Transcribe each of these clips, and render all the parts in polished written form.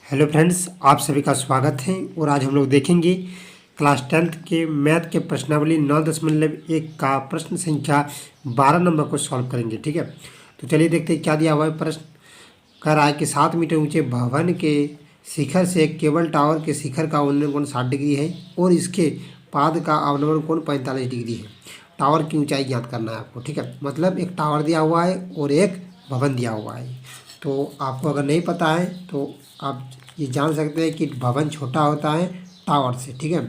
Hello friends, आप सभी का स्वागत है। और आज हम लोग देखेंगे क्लास 10th के मैथ के प्रश्नावली 9.1 का प्रश्न संख्या 12 नंबर को सॉल्व करेंगे। ठीक है, तो चलिए देखते हैं क्या दिया हुआ है। प्रश्न कह रहा है कि 7 मीटर ऊंचे भवन के शिखर से केबल टावर के शिखर का उन्नयन कोण 60 डिग्री है और इसके पाद का अवनमन कोण 45 डिग्री है। टावर की ऊंचाई ज्ञात करना है आपको। ठीक है, मतलब एक टावर दिया हुआ है और एक भवन दिया हुआ है। तो आपको अगर नहीं पता है तो आप ये जान सकते हैं कि भवन छोटा होता है टावर से। ठीक है,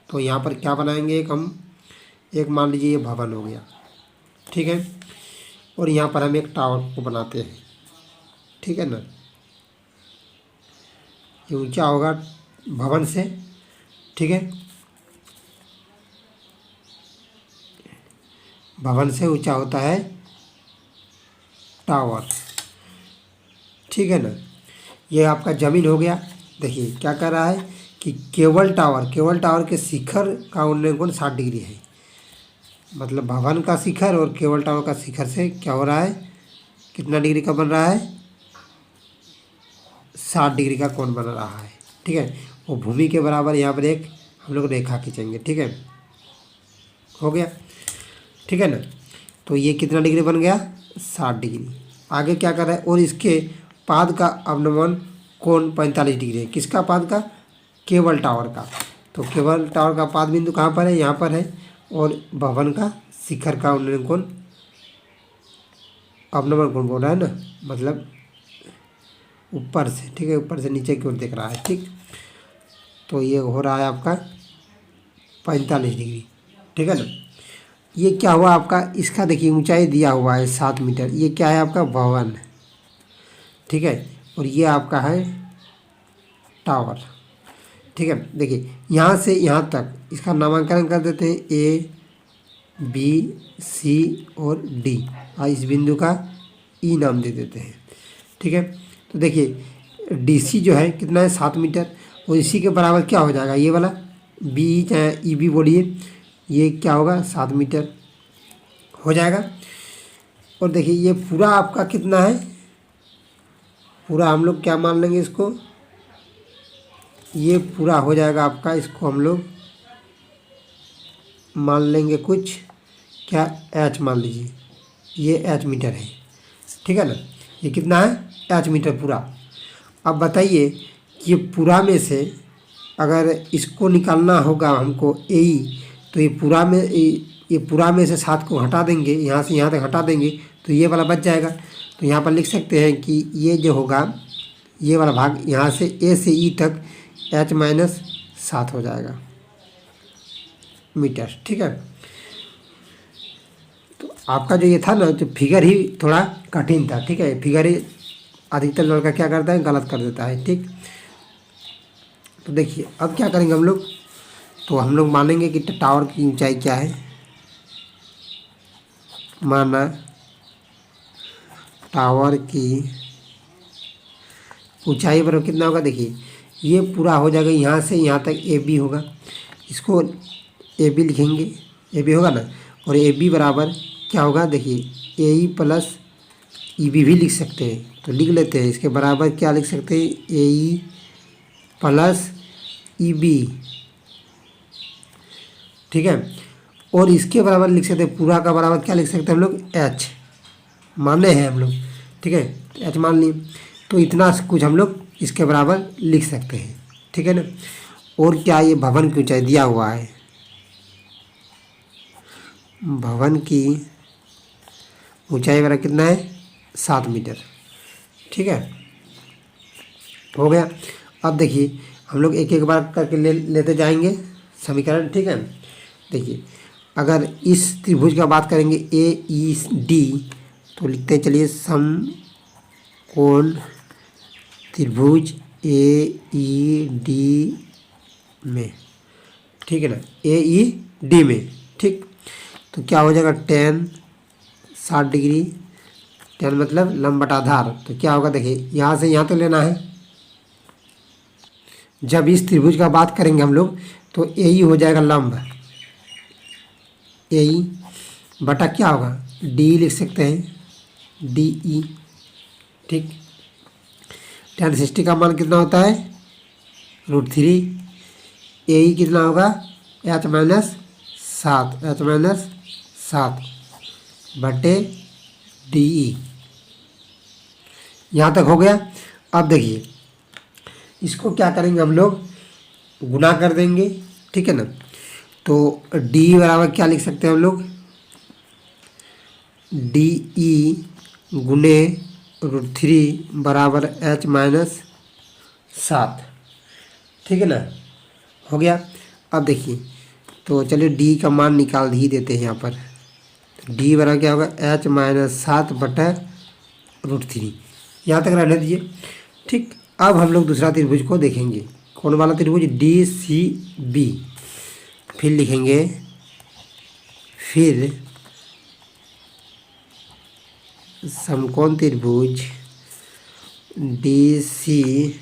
तो यहाँ पर क्या बनाएंगे, एक मान लीजिए ये भवन हो गया। ठीक है, और यहाँ पर हम एक टावर को बनाते हैं। ठीक है ना, ये ऊंचा होगा भवन से। ठीक है, भवन से ऊंचा होता है टावर। ठीक है ना, ये आपका ज़मीन हो गया। देखिए क्या कर रहा है कि केबल टावर के शिखर का उन्नयन कोण 60 डिग्री है। मतलब भवन का शिखर और केबल टावर का शिखर से क्या हो रहा है, कितना डिग्री का बन रहा है, 60 डिग्री का कोण बन रहा है। ठीक है, वो भूमि के बराबर यहाँ पर एक हम लोग रेखा खींचेंगे। ठीक है, हो गया। ठीक है ना, तो ये कितना डिग्री बन गया, 60 डिग्री। आगे क्या कर रहा है, और इसके पाद का अवनमन कोण 45 डिग्री है। किसका पाद का, केबल टावर का। तो केबल टावर का पाद बिंदु कहाँ पर है, यहाँ पर है। और भवन का शिखर का उन्नयन कोण अवनमन कोण बोल रहा है ना, मतलब ऊपर से। ठीक है, ऊपर से नीचे की ओर देख रहा है। ठीक, तो ये हो रहा है आपका 45 डिग्री। ठीक है ना, ये क्या हुआ आपका, इसका देखिए ऊंचाई दिया हुआ है 7 मीटर। ये क्या है आपका भवन। ठीक है, और ये आपका है टावर। ठीक है, देखिए यहाँ से यहाँ तक इसका नामांकन कर देते हैं ए बी सी और डी, और इस बिंदु का ई नाम दे देते हैं। ठीक है, तो देखिए डी सी जो है कितना है, 7 मीटर। और इसी के बराबर क्या हो जाएगा, ये वाला बी चाहे ई बी बोलिए, ये क्या होगा, 7 मीटर हो जाएगा। और देखिए ये पूरा आपका कितना है, पूरा हम लोग क्या मान लेंगे इसको, ये पूरा हो जाएगा आपका, इसको हम लोग मान लेंगे कुछ क्या, एच मान लीजिए, ये एच मीटर है। ठीक है ना, ये कितना है, एच मीटर पूरा। अब बताइए कि ये पूरा में से अगर इसको निकालना होगा हमको ए ई, तो ये पूरा में से 7 को हटा देंगे, यहाँ से यहाँ तक हटा देंगे तो ये वाला बच जाएगा। तो यहाँ पर लिख सकते हैं कि ये जो होगा, ये वाला भाग यहाँ से ए से ई तक H-7 हो जाएगा मीटर। ठीक है, तो आपका जो ये था ना, जो फिगर ही थोड़ा कठिन था। ठीक है, फिगर ही अधिकतर लड़का क्या करता है, गलत कर देता है। ठीक, तो देखिए अब क्या करेंगे हम लोग, तो हम लोग मानेंगे कि टावर की ऊंचाई क्या है। माना टावर की ऊंचाई पर कितना होगा, देखिए ये पूरा हो जाएगा, यहाँ से यहाँ तक ए बी होगा, इसको ए बी लिखेंगे, ए बी होगा ना। और ए बी बराबर क्या होगा, देखिए ए ई प्लस ई बी भी लिख सकते हैं, तो लिख लेते हैं। इसके बराबर क्या लिख सकते हैं, ए ई प्लस ई बी। ठीक है, और इसके बराबर लिख सकते हैं, पूरा का बराबर क्या लिख सकते हैं हम लोग, एच माने हैं हम लोग। ठीक है, एच मान लिए, तो इतना कुछ हम लोग इसके बराबर लिख सकते हैं। ठीक है ना, और क्या, ये भवन की ऊंचाई दिया हुआ है, भवन की ऊंचाई बराबर कितना है, 7 मीटर। ठीक है, हो गया। अब देखिए हम लोग एक एक बार करके लेते जाएंगे समीकरण। ठीक है, देखिए अगर इस त्रिभुज का बात करेंगे ए ई डी, तो लिखते हैं, चलिए समकोण त्रिभुज ए ई डी में। ठीक है ना, ए ई डी में। ठीक, तो क्या हो जाएगा, tan 60 डिग्री, tan मतलब लंब बटा आधार। तो क्या होगा, देखिए यहाँ से यहाँ तो लेना है। जब इस त्रिभुज का बात करेंगे हम लोग, तो ए ई हो जाएगा लंब, ए ई बटा क्या होगा, डी लिख सकते हैं, डी ई। ठीक, tan 60 का मान कितना होता है √3। ए कितना होगा h माइनस 7 बटे DE। यहाँ तक हो गया। अब देखिए इसको क्या करेंगे हम लोग, गुना कर देंगे, ठीक है ना। तो D बराबर क्या लिख सकते हैं हम लोग, DE गुने √3 बराबर h माइनस 7, ठीक है ना, हो गया। अब देखिए तो चलिए D का मान निकाल ही देते हैं यहाँ पर। D बराबर क्या होगा h माइनस 7 बटा √3। यहाँ तक रहने दीजिए, ठीक। अब हम लोग दूसरा त्रिभुज को देखेंगे, कौन वाला त्रिभुज, DCB। फिर लिखेंगे, फिर समकोण त्रिभुज DCB,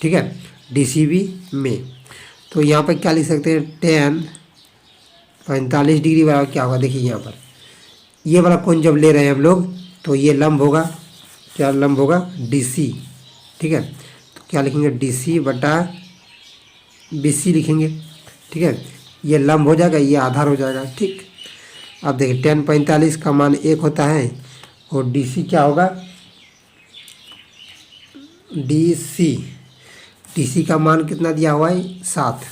ठीक है, DCB में। तो यहाँ पर क्या लिख सकते हैं, tan 45 डिग्री बराबर क्या होगा, देखिए यहाँ पर ये वाला कोण जब ले रहे हैं हम लोग तो ये लंब होगा, क्या लंब होगा DC, ठीक है। तो क्या लिखेंगे DC बटा BC लिखेंगे, ठीक है। ये लंब हो जाएगा, ये आधार हो जाएगा, ठीक। अब देखिए tan 45 का मान 1 होता है और DC क्या होगा, DC का मान कितना दिया हुआ है 7।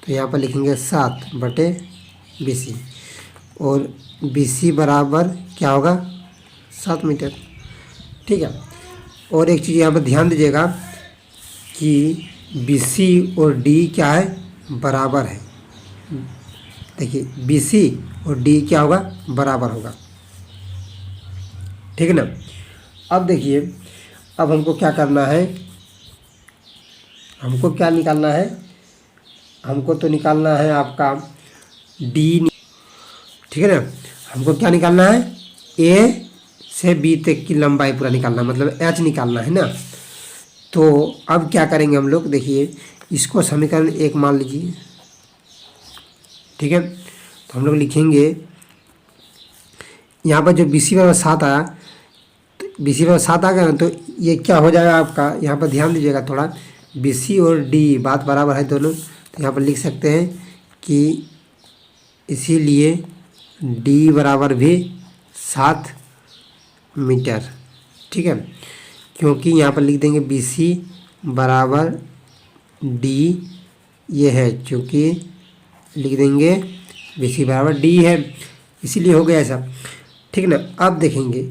तो यहाँ पर लिखेंगे 7 बटे BC और BC बराबर क्या होगा 7 मीटर, ठीक है। और एक चीज़ यहाँ पर ध्यान दीजिएगा कि BC और D क्या है, बराबर है। देखिए BC और D क्या होगा, बराबर होगा, ठीक है ना। अब देखिए अब हमको क्या करना है, हमको क्या निकालना है, हमको तो निकालना है आपका D, ठीक है ना। हमको क्या निकालना है, A से B तक की लंबाई पूरा निकालना है, मतलब H निकालना है ना। तो अब क्या करेंगे हम लोग, देखिए इसको समीकरण 1 मान लीजिए, ठीक है। तो हम लोग लिखेंगे यहाँ पर जो BC बराबर 7 आया, तो BC बराबर 7 आ गया ना, तो ये क्या हो जाएगा आपका, यहाँ पर ध्यान दीजिएगा थोड़ा, BC और D बात बराबर है दोनों। तो यहाँ पर लिख सकते हैं कि इसीलिए D बराबर भी 7 मीटर, ठीक है। क्योंकि यहाँ पर लिख देंगे BC बराबर D, ये है क्योंकि लिख देंगे BC बराबर D है, इसीलिए हो गया ऐसा, ठीक ना। अब देखेंगे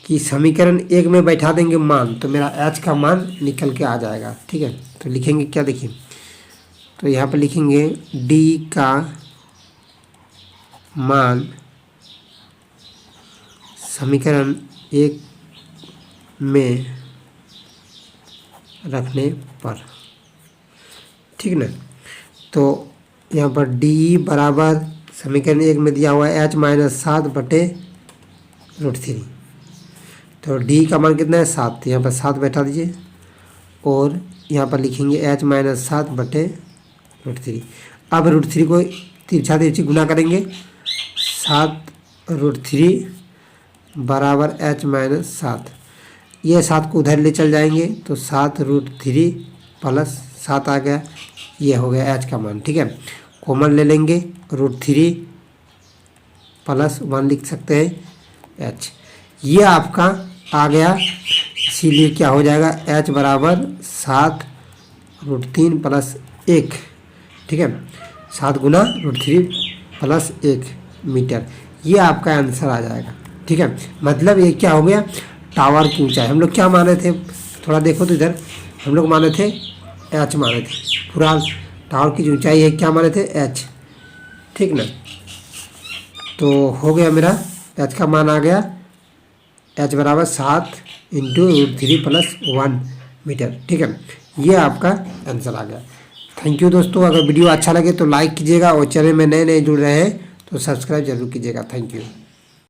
कि समीकरण 1 में बैठा देंगे मान, तो मेरा H का मान निकल के आ जाएगा, ठीक है। तो लिखेंगे क्या, देखिए तो यहाँ पर लिखेंगे D का मान समीकरण 1 में रखने पर, ठीक ना। तो यहाँ पर D बराबर समीकरण 1 में दिया हुआ है h माइनस 7 बटे √3। तो D का मान कितना है 7, तो यहाँ पर 7 बैठा दीजिए और यहाँ पर लिखेंगे h माइनस 7 बटे √3। अब √3 को तिरछा तिरछी गुना करेंगे, 7√3 बराबर h माइनस 7, ये 7 को उधर ले चल जाएंगे तो 7√3 प्लस 7 आ गया, ये हो गया h का मान, ठीक है। कॉमन ले लेंगे, √3 प्लस 1 लिख सकते हैं h, ये आपका आ गया। इसीलिए क्या हो जाएगा h बराबर 7√3 प्लस 1, ठीक है, 7 गुना √3 प्लस 1 मीटर, ये आपका आंसर आ जाएगा, ठीक है। मतलब ये क्या हो गया, टावर की ऊंचाई हम लोग क्या माने थे, थोड़ा देखो तो इधर हम लोग माने थे h माने थे, पूरा टावर की जो ऊंचाई है क्या माने थे h, ठीक ना। तो हो गया मेरा h का मान आ गया, h बराबर 7 इंटू √3 प्लस 1 मीटर, ठीक है। ये आपका आंसर आ गया। थैंक यू दोस्तों, अगर वीडियो अच्छा लगे तो लाइक कीजिएगा और चैनल में नए नए जुड़ रहे हैं तो सब्सक्राइब जरूर कीजिएगा। Thank you.